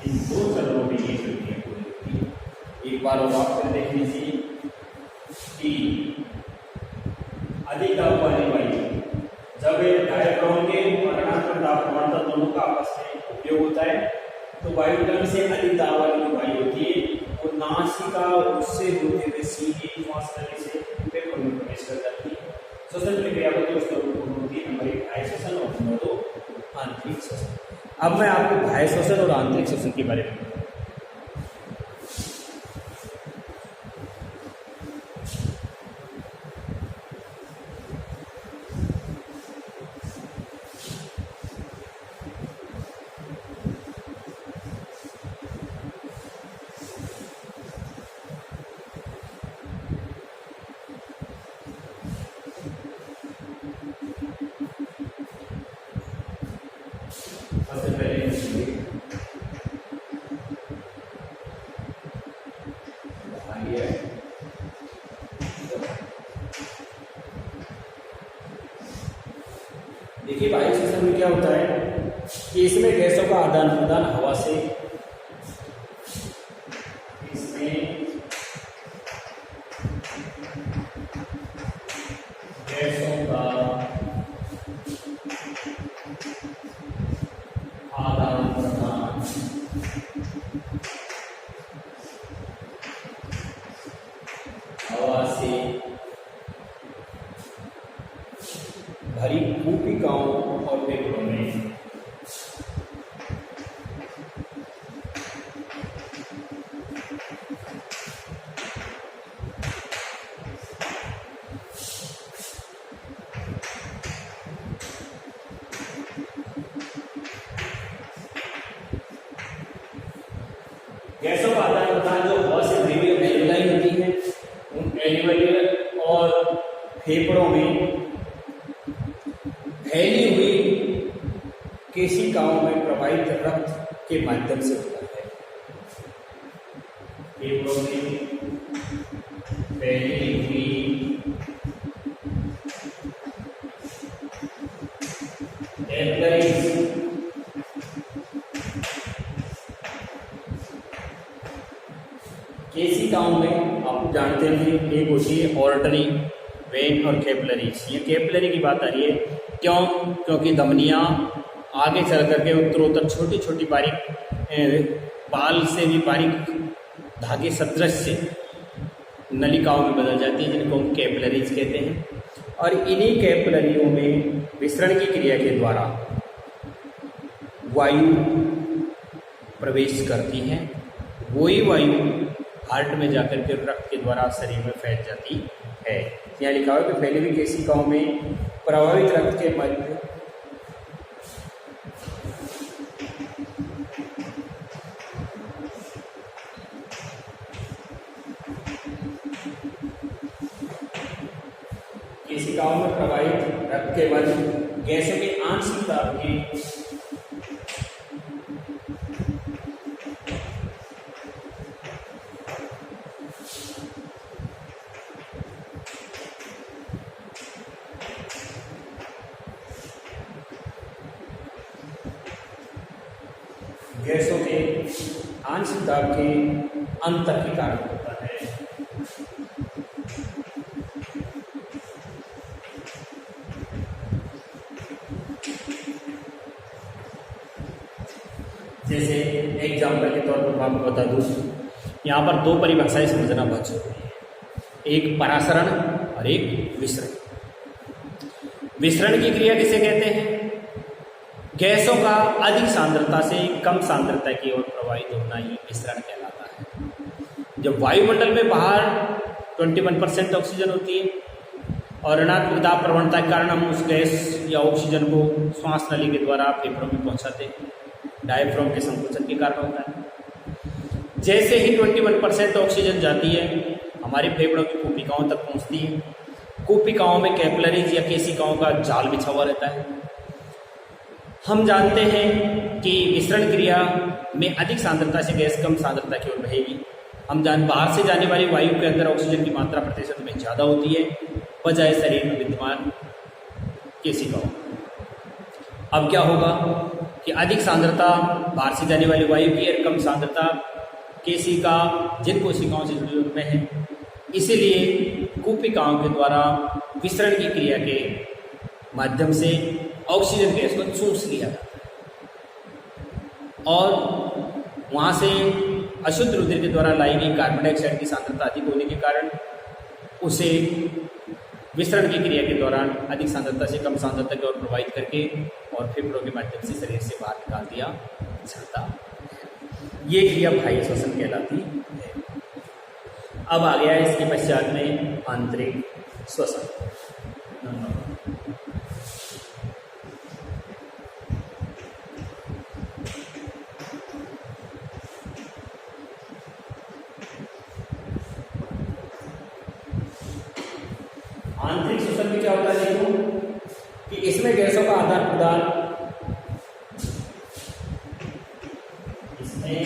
इन दो चरणों में ये प्रक्रिया होती है। एक बार और आप फिर देख लीजिए कि अधिक दाब वाली वायु जब डायफ्राम के और ऋणात्मक दाब प्रवणता दोनों का आपस में उपयोग होता है, तो वायुमंडल से अधिक दाब वाली जो वायु होती है वो नासिका उससे होते हुए सीधे श्वास नली से फेफड़ों में प्रवेश कर जाती है। श्वसन प्रक्रिया को दो स्तरों पर होती है। नंबर एक बाह्य श्वसन और नंबर दो आंतरिक श्वसन। अब मैं आपको बाह्य श्वसन और आंतरिक श्वसन के बारे में सबसे पहले देखिए बाह्य श्वसन में क्या होता है कि इसमें गैसों का आदान प्रदान हवा से, इसमें गैसों का आदान प्रदान भरी कूपिकाओं और फेफड़ों में गैसों का आदान प्रदान जो हवा से भरी हुई एल्वेलाई होती है, उन एल्वेलाई और फेफड़ों में फैली हुई केशिकाओं में प्रवाहित रक्त के माध्यम से होता है। फेफड़ों में फैली हुई एल्वेलाई केशिकाओं में आप जानते हैं एक होती है ऑर्टरी, वेन और कैपिलरीज। ये कैपिलरी की बात आ रही है, क्यों? क्योंकि धमनियाँ आगे चल करके उत्तरोत्तर छोटी छोटी बारीक बाल से भी बारीक धागे सदृश से नलिकाओं में बदल जाती है, जिनको हम कैपिलरीज कहते हैं। और इन्हीं कैपिलरियों में विसरण की क्रिया के द्वारा वायु प्रवेश करती है। वही वायु हार्ट में जाकर के रक्त के द्वारा शरीर में फैल जाती है। यहाँ लिखा हुआ कि फैली हुई केशिकाओं में प्रभावित रक्त के मध्य केशिकाओं में प्रवाहित रक्त के मध्य गैसों के आंशिक दाब के गैसों के आंशिक दाब के अंतर के कारण होता है। जैसे एग्जाम्पल के तौर पर मैं आपको बता दूँ, यहाँ पर दो परिभाषाएं समझना बहुत जरूरी है, एक परासरण और एक विसरण। विसरण की क्रिया किसे कहते हैं? गैसों का अधिक सांद्रता से कम सांद्रता की ओर प्रवाहित होना ही विसरण कहलाता है। जब वायुमंडल में बाहर 21% ऑक्सीजन होती है और ऋणात्मक दाब प्रवणता के कारण हम उस गैस या ऑक्सीजन को श्वास नली के द्वारा फेफड़ों में पहुंचाते हैं, डायफ्राम के संकुचन के कारण होता है। जैसे ही 21% ऑक्सीजन जाती है, हमारे फेफड़ों की कूपिकाओं तक पहुंचती है। कूपिकाओं में कैपिलरीज या केशिकाओं का जाल बिछा हुआ रहता है। हम जानते हैं कि विसरण क्रिया में अधिक सांद्रता से गैस कम सांद्रता की ओर बहेगी। बाहर से जाने वाली वायु के अंदर ऑक्सीजन की मात्रा प्रतिशत में ज़्यादा होती है बजाय शरीर में विद्यमान केशिकाओं। अब क्या होगा कि अधिक सांद्रता बाहर से जाने वाली वायु की और कम सांद्रता केशिका जिन कोशिकाओं से जुड़ी उनमें है, इसीलिए कूपिकाओं के द्वारा विसरण की क्रिया के माध्यम से ऑक्सीजन गैस को चूस लिया जाता है और वहाँ से अशुद्ध रुधिर के द्वारा लाई गई कार्बन डाइऑक्साइड की सांद्रता अधिक होने के कारण उसे विसरण की क्रिया के दौरान अधिक सांद्रता से कम सांद्रता की ओर प्रवाहित करके और फेफड़ों के माध्यम से शरीर से बाहर निकाल दिया जाता है। ये क्रिया बाह्य श्वसन कहलाती है। अब आ गया इसके पश्चात में आंतरिक श्वसन। आंतरिक श्वसन में क्या होता है? देखो कि इसमें गैसों का आदान प्रदान, इसमें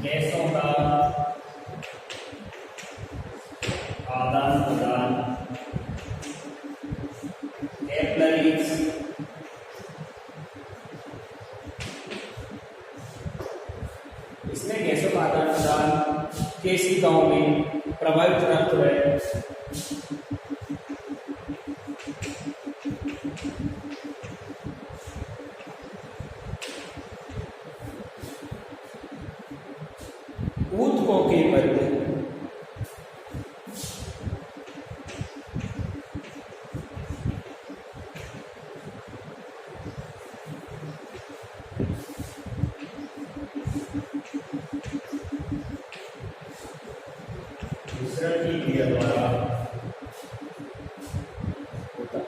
गैसों का आदान प्रदान कैपिलरीज इसमें गैसों का आदान प्रदान केशिकाओं में प्रभावित रक्त है ऊतकों के मध्य विसरण की क्रिया द्वारा होता है।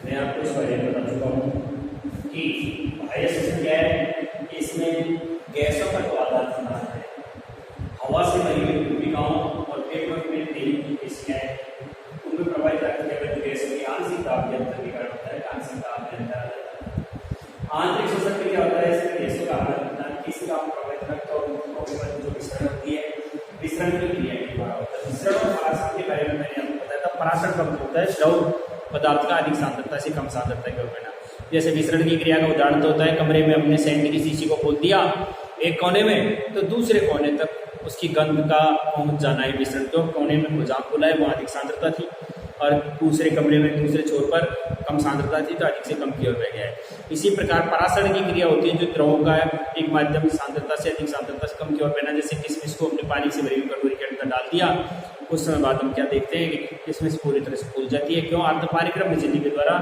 मैं आपको इस बारे में बता चुका हूँ कि बाह्य श्वसन क्या है, इसमें गैसों का जो आदान प्रदान है, हवा से भरी हुई भूमिकाओं और पेट में तेल की पेशियाएं उनमें प्रभावित रखने वाली गैसों की आंशिक दाब नियंत्रण के कारण होता है। आंशिक दाब नियंत्रण आंतरिक श्वसन में क्या होता है, इसमें गैसों का आदान प्रदान किसी का प्रभावित रखता है और जो विसरण होती है, विसरण की क्रिया के द्वारा होता है। विसरण और परासरण के बारे में मैंने आपको बताया था। परासरण कब होता है, द्रव पदार्थ का अधिक सांद्रता से कम सांद्रता के रूप में। जैसे विसरण की क्रिया का उदाहरण तो होता है, कमरे में अपने सेंट की शीशी को खोल दिया एक कोने में, तो दूसरे कोने तक उसकी गंध का पहुंच जाना है विसरण। तो कोने में जहाँ खोला है वहाँ अधिक सांद्रता थी और दूसरे कमरे में दूसरे छोर पर कम सांद्रता थी, तो अधिक से कम की ओर बह गया है। इसी प्रकार परासरण की क्रिया होती है, जो द्रवों का एक माध्यम सांद्रता से अधिक सांद्रता से कम की ओर बहना। जैसे किशमिश को अपने पानी से भरी हुई कटोरी के अंदर डाल दिया, कुछ समय बाद हम क्या देखते हैं कि किशमिश पूरी तरह से फूल जाती है। क्यों? अर्धपारिक्रम झिल्ली के द्वारा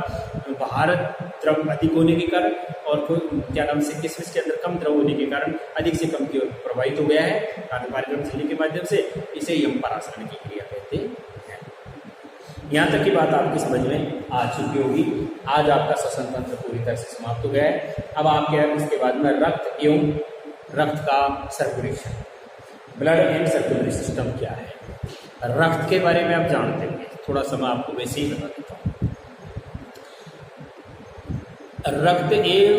बाहर द्रव अधिक होने के कारण और क्या नाम से किशमिश के अंदर कम द्रव होने के कारण अधिक से कम की ओर प्रवाहित हो गया है अर्धपारिक्रम झिल्ली के माध्यम से। इसे यम परासरण की क्रिया कहते हैं। यहाँ तक की बात आपकी समझ में आ चुकी होगी। आज आपका श्वसन तंत्र पूरी तरह से समाप्त हो गया है। अब आप क्या है, इसके बाद में रक्त एवं रक्त का circulation, blood and circulatory system क्या है, रक्त के बारे में आप जानते हैं। थोड़ा सा मैं आपको वैसे ही बता देता हूँ। रक्त एक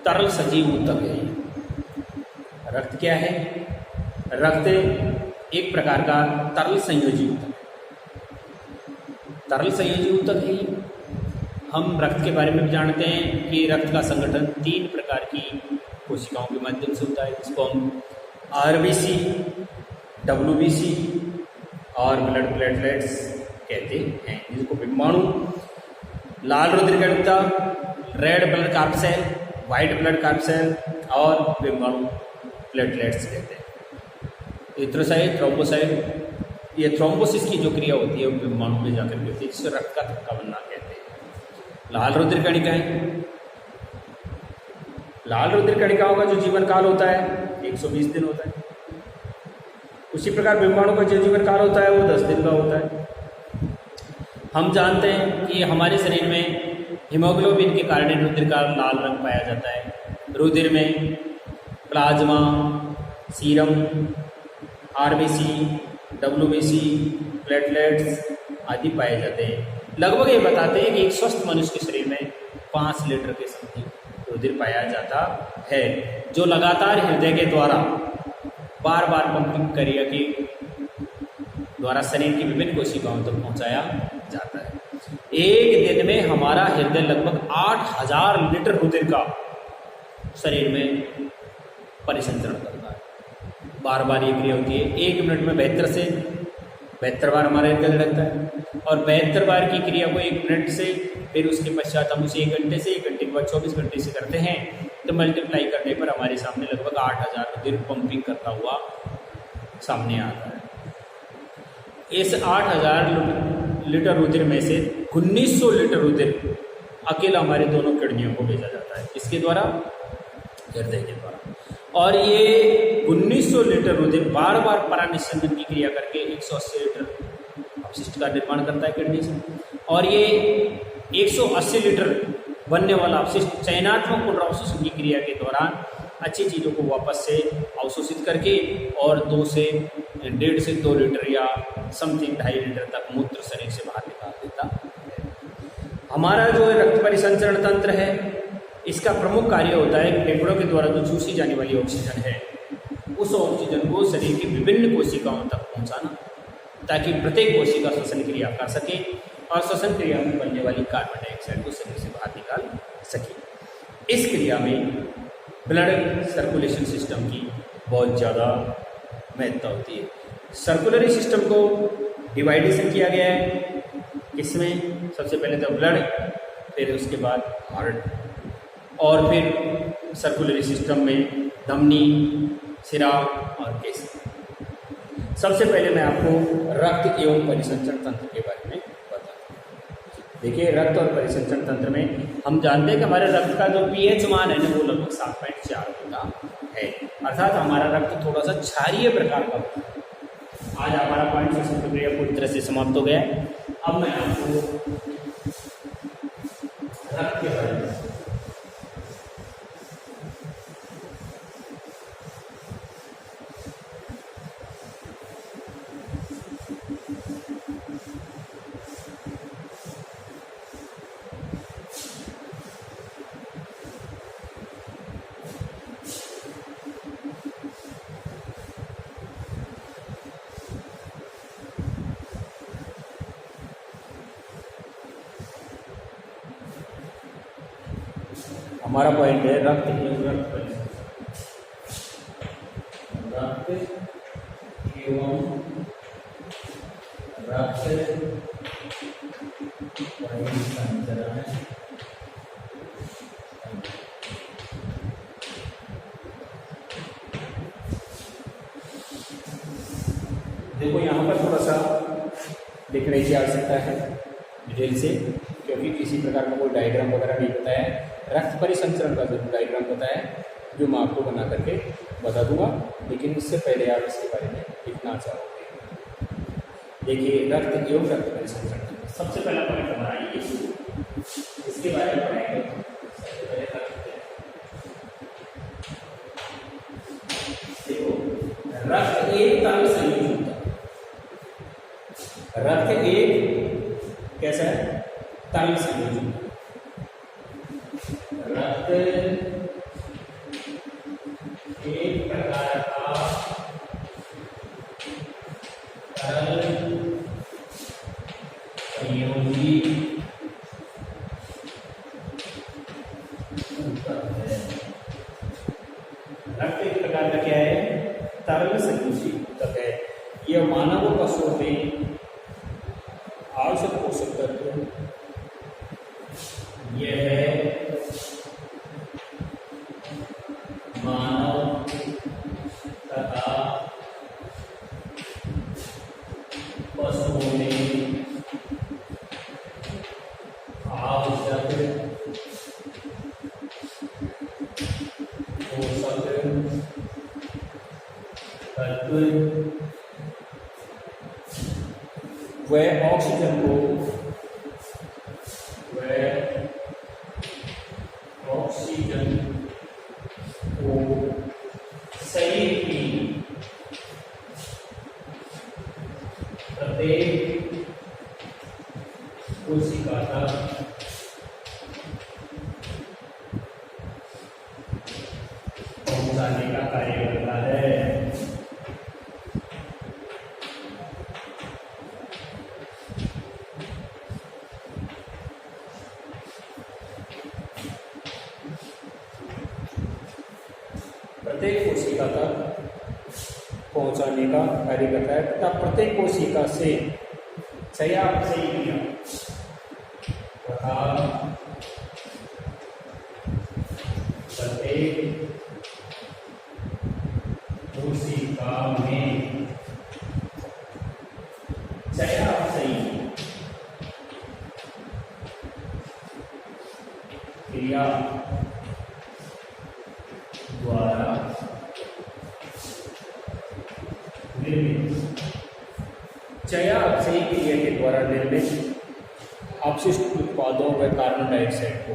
तरल सजीव ऊतक है। रक्त क्या है? रक्त एक प्रकार का तरल संयोजी ऊतक है। तरल संयोजी ऊतक है। हम रक्त के बारे में भी जानते हैं कि रक्त का संगठन 3 प्रकार की कोशिकाओं के माध्यम से होता है, जिसको हम आरबीसी, डब्ल्यूबीसी और ब्लड प्लेटलेट्स कहते हैं। जिसको बिम्बाणु, लाल रुधिर कणिका, red blood corpuscle, white blood corpuscle और बिम्बाणु प्लेटलेट्स कहते हैं। एरिथ्रोसाइट, थ्रोम्बोसाइट, ये थ्रोम्बोसिस की जो क्रिया होती है वो बिम्बाणु में जाकर के होती है, जिससे रक्त का थक्का बनना कहते हैं। लाल रुधिर कणिकाएं, लाल रुधिर कणिकाओं का जो जीवन काल होता है 120 दिन होता है। उसी प्रकार बिम्बाणु का जो जीवन काल होता है वो 10 दिन का होता है। हम जानते हैं कि हमारे शरीर में हीमोग्लोबिन के कारण रुधिर का लाल रंग पाया जाता है। रुधिर में plasma, serum, RBC, WBC, platelets आदि पाए जाते हैं। लगभग ये बताते हैं कि एक स्वस्थ मनुष्य के शरीर में 5 लीटर के समथिंग रुधिर पाया जाता है, जो लगातार हृदय के द्वारा बार बार पंपिंग क्रिया के द्वारा शरीर की विभिन्न कोशिकाओं तक पहुंचाया जाता है। एक दिन में हमारा हृदय लगभग 8000 लीटर रुधिर का शरीर में परिसंचरण करता है। बार बार ये क्रिया होती है। 1 मिनट में 72 से 72 बार हमारा हृदय धड़कता है और 72 बार की क्रिया को 1 मिनट से, फिर उसके पश्चात हम उसे 1 घंटे से, 1 घंटे के बाद 24 घंटे से करते हैं, तो मल्टीप्लाई करने पर हमारे सामने लगभग 8000 रुधिर पंपिंग करता हुआ सामने आता है। इस 8000 लीटर रुधिर में से 1900 लीटर रुधिर अकेला हमारे दोनों किडनियों को भेजा जाता है। इसके द्वारा? हृदय के द्वारा। और ये 1900 लीटर रुधिर बार बार परानिस्संदन की क्रिया करके 180 लीटर अपशिष्ट का निर्माण करता है किडनी से। और ये 180 लीटर बनने वाला अपशिष्ट चयनात्मक पुनरावशोषण की क्रिया के दौरान अच्छी चीज़ों को वापस से अवशोषित करके और 2 से 1.5 से 2 लीटर या समथिंग 2.5 लीटर तक मूत्र शरीर से बाहर निकाल देता है। हमारा जो रक्त परिसंचरण तंत्र है, इसका प्रमुख कार्य होता है फेफड़ों के द्वारा जो चूसी जाने वाली ऑक्सीजन है, उस ऑक्सीजन को शरीर की विभिन्न कोशिकाओं तक पहुंचाना, ताकि प्रत्येक कोशिका श्वसन क्रिया कर सके और श्वसन क्रिया में बनने वाली कार्बन डाइऑक्साइड को शरीर से बाहर निकाल सके। इस क्रिया में ब्लड सर्कुलेशन सिस्टम की बहुत ज़्यादा महत्ता होती है। सर्कुलरी सिस्टम को डिवाइडेशन किया गया है। इसमें सबसे पहले तो ब्लड, फिर उसके बाद हार्ट, और फिर सर्कुलरी सिस्टम में धमनी, सिरा और केस। सबसे पहले मैं आपको रक्त एवं परिसंचरण तंत्र के बारे में बताऊं। देखिए रक्त और परिसंचरण तंत्र में हम जानते हैं कि हमारे रक्त का जो पीएच मान है ना वो लगभग 7.4 होता है, अर्थात हमारा रक्त थोड़ा सा क्षारीय प्रकार का होता है। आज हमारा पॉइंट श्वसन प्रक्रिया पूरी तरह से समाप्त हो गया है। अब मैं आपको रक्त के बारे में हमारा पॉइंट है रक्त एवं रक्त परिसंचरण। देखो यहाँ पर थोड़ा सा देखने की आवश्यकता है डिटेल से, क्योंकि किसी प्रकार का कोई डायग्राम वगैरह नहीं बताया है। रक्त परिसंचरण का जरूर डायग्राम बताया जो मैं आपको बना करके बता दूंगा, लेकिन इससे पहले आप इसके बारे में लिखना चाहोगे। देखिए रक्त एवं रक्त परिसंचरण, सबसे पहला पॉइंट हमारा ये, इसके बारे में पढ़ाएंगे। सबसे पहले देखो रक्त एक तरल संयोजन होता है। रक्त एक कैसा है? तरल संयोजन। रक्त एक प्रकार का तरल संयोजी ऊतक है। रक्त एक प्रकार का क्या है? तरल संयोजी ऊतक है। यह मानव और पशुओं में आवश्यक पोषक तत्व यह है मानव तथा पशुओं में आवश्यक पोषक तत्व वह ऑक्सीजन को शरीर की प्रत्येक कोशिका तक पहुंचाने का कार्य करता है। प्रत्येक कोशिका तक पहुंचाने का कार्य करता है तथा प्रत्येक कोशिका से चयापचयी क्रिया तथा प्रत्येक कोशिका में चयापचयी क्रिया द्वारा निर्मित चयापचयी क्रिया के द्वारा निर्मित अपशिष्ट उत्पादों व कार्बन डाइऑक्साइड को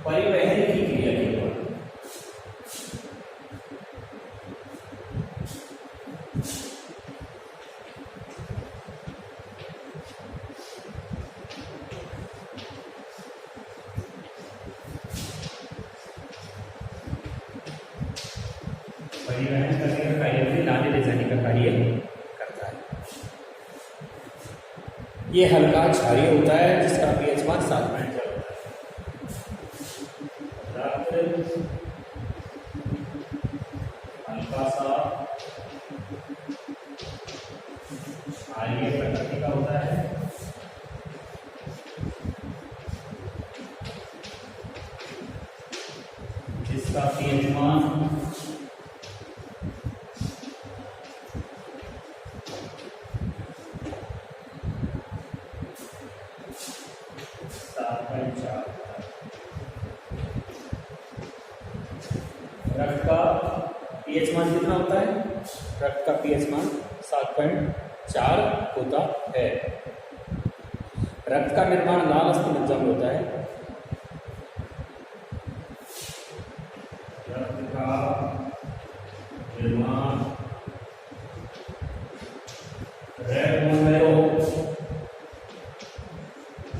परिवहन की क्रिया के द्वारा परिवहन करने का कार्य लाने ले जाने का कार्य करता है। ये हल्का क्षारीय होता है जिसका पीएच मान 7.4 हल्का सा कितना होता है? जिसका pH मान 7.4। रक्त का pH मान कितना होता है? रक्त का pH मान 7.4 होता है। रक्त का निर्माण लाल अस्थिमज्जा में होता है। रक्त का निर्माण रेड बोन मैरो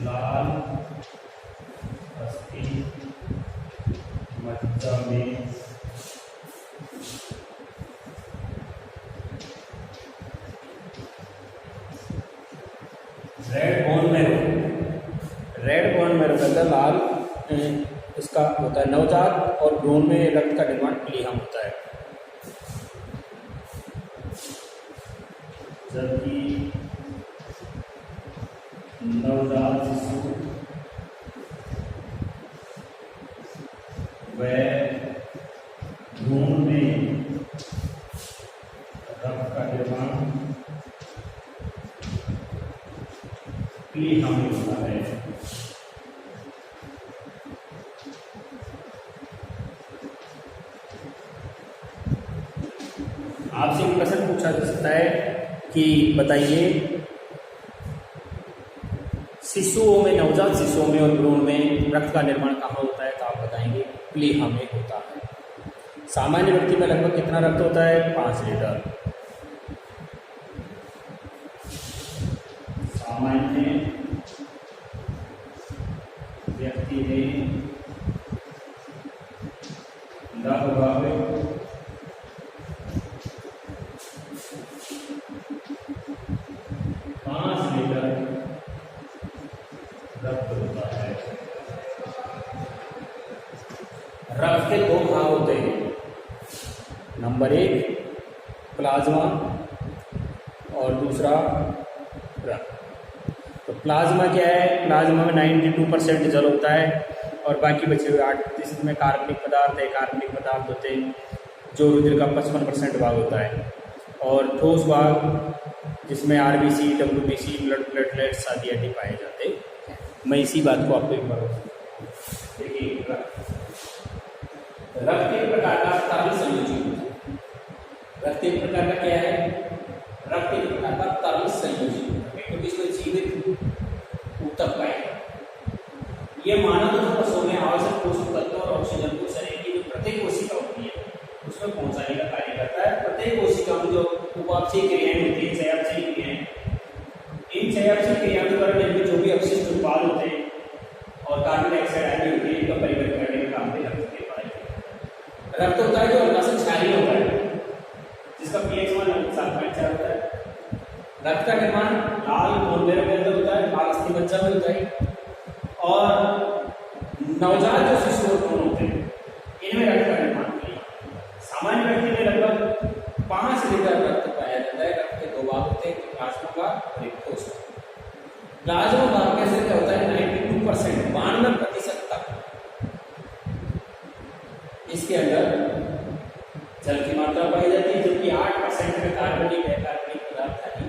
लाल अस्थिमज्जा में रेड बोन मैरो का लाल इसका होता है नवजात, और भ्रूण में रक्त का निर्माण प्लीहम होता है। जबकि नवजात शिशु व भ्रूण में रक्त का निर्माण प्लीहम होता है। आपसे एक प्रश्न पूछा जा सकता है कि बताइए शिशुओं में, नवजात शिशुओं में और भ्रूण में रक्त का निर्माण कहाँ होता है? तो आप बताएंगे प्लीहम में होता है। सामान्य व्यक्ति में लगभग कितना रक्त होता है? 5 लीटर। सामान्य व्यक्ति में लगभग 5 लीटर रक्त होता है। रक्त के 2 भाग होते हैं। नंबर 1 प्लाज्मा और दूसरा रक्त। तो प्लाज्मा क्या है? प्लाज्मा में 92% जल होता है और बाकी बचे हुए 8% में कार्बनिक पदार्थ है, कार्बनिक पदार्थ होते हैं, जो रुधिर का 55% भाग होता है। और ठोस भाग जिसमें RBC, WBC, ब्लड प्लेटलेट्स आदि आदि पाए जाते हैं। मैं इसी बात को आपको एक बार देखिए, रक्त एक प्रकार का तरल संयोजी होता है। रक्त एक प्रकार का क्या है? रक्त एक प्रकार का तरल संयोजी होता है, क्योंकि इसमें जीवित ऊतक पाएगा। ये मानव तथा पशुओं में आवश्यक पोषक तत्वों और ऑक्सीजन को शरीर की जो प्रत्येक कोशिका होती है उसमें पहुंचाने का कार्य करता है। प्रत्येक कोशिका में जो उपापचयी क्रियाएं होती है, चयापचयी क्रियाएं, इन चयापचयी क्रियाओं के द्वारा निर्मित जो भी अपशिष्ट उत्पाद होते हैं और कार्बन डाइऑक्साइड आदि होती है, इनका परिवर्तन करने के काम में रक्त के पाए। रक्त होता है जो हल्का सा क्षारीय होता है, जिसका pH मान 7.4 होता है। रक्त का निर्माण लाल बोन मैरो के अंदर होता है, लाल अस्थिमज्जा में होता है। और नवजात जो शिशु और भ्रूण होते हैं इनमें रक्त का निर्माण सामान्य व्यक्ति में लगभग 5 लीटर रक्त पाया जाता है। रक्त के 2 भाग होते हैं, प्लाज्मा भाग और एक ठोस भाग। प्लाज्मा भाग में से क्या होता है? 92%, 92% तक इसके अंदर जल की मात्रा पाई जाती है, जबकि 8% में कार्बनिक अकार्बनिक पदार्थ आदि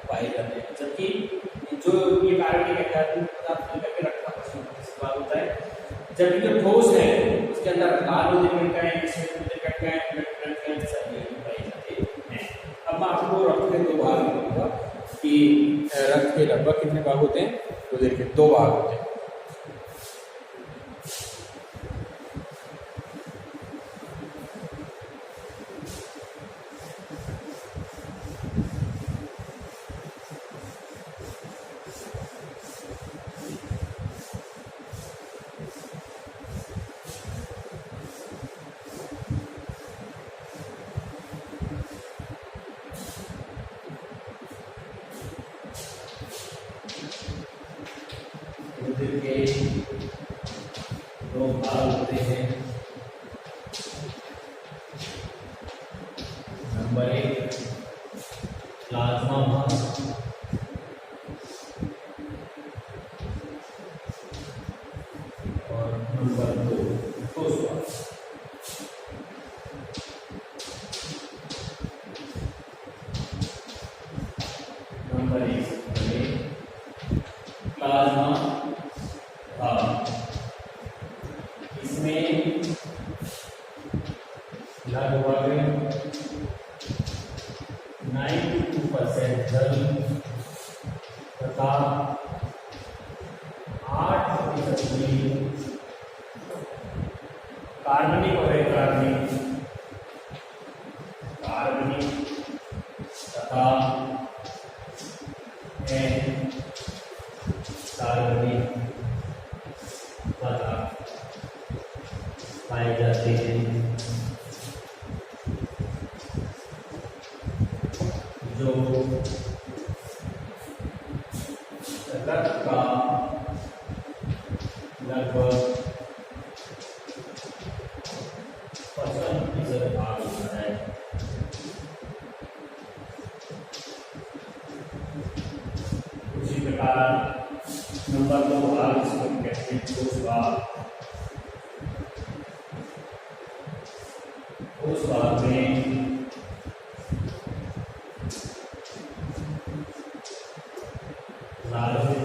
पाए जाते हैं। जबकि जो ये कार्बनिक अकार्बनिक पदार्थ मिलकर के रक्त का 55% भाग होता है। जबकि जो ठोस है उसके अंदर लाल रुधिर कणिकाएं, अब मैं आपको रक्त के 2 भाग बताऊंगा कि रक्त के लगभग कितने भाग होते हैं? रुधिर के 2 भाग होते हैं। रुधिर के 2 भाग होते हैं। नंबर 1 प्लाज्मा भाग नंबर 2 ठोस भाग। नंबर 1 प्लाज्मा भाग, इसमें लगभग 92% जल तथा 8% कार्बनिक और अकार्बनिक तथा कार्बनिक पदार्थ पाए जाते हैं, जो रक्त का लगभग 50% भाग होता है। उसी प्रकार नंबर 2 भाग जिसको हम कहते हैं ठोस भाग। ठोस भाग में लाल से